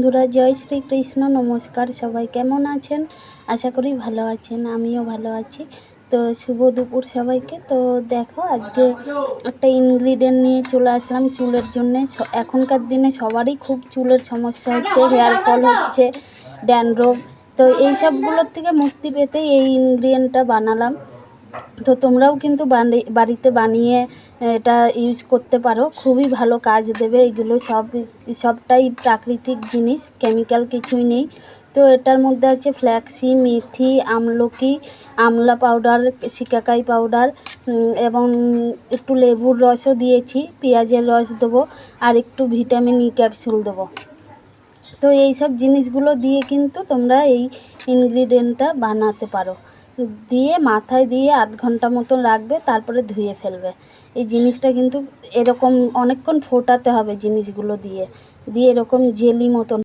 বন্ধুরা, জয় শ্রীকৃষ্ণ। নমস্কার, সবাই কেমন আছেন? আশা করি ভালো আছেন, আমিও ভালো আছি। তো শুভ দুপুর সবাইকে। তো দেখো, আজকে একটা ইনগ্রিডিয়েন্ট নিয়ে চলে আসলাম চুলের জন্যে। এখনকার দিনে সবারই খুব চুলের সমস্যা হচ্ছে, হেয়ার ফল হচ্ছে, ড্যান্ড্রফ। তো এই সবগুলোর থেকে মুক্তি পেতেই এই ইনগ্রিডিয়েন্টটা বানালাম। তো তোমরাও কিন্তু বাড়িতে বানিয়ে এটা ইউজ করতে পারো, খুবই ভালো কাজ দেবে। এগুলো সবটাই প্রাকৃতিক জিনিস, কেমিক্যাল কিছুই নেই। তো এটার মধ্যে আছে ফ্ল্যাক্সি, মেথি, আমলকি, আমলা পাউডার, শিকাকাই পাউডার এবং একটু লেবুর রসও দিয়েছি, পেঁয়াজের রস দেবো, আর একটু ভিটামিন ই ক্যাপসুল দেবো। তো এই সব জিনিসগুলো দিয়ে কিন্তু তোমরা এই ইনগ্রিডিয়েন্টটা বানাতে পারো। দিয়ে মাথায় দিয়ে আধ ঘন্টা মতন রাখবে, তারপরে ধুয়ে ফেলবে। এই জিনিসটা কিন্তু এরকম অনেকক্ষণ ফোটাতে হবে জিনিসগুলো দিয়ে এরকম জেলি মতন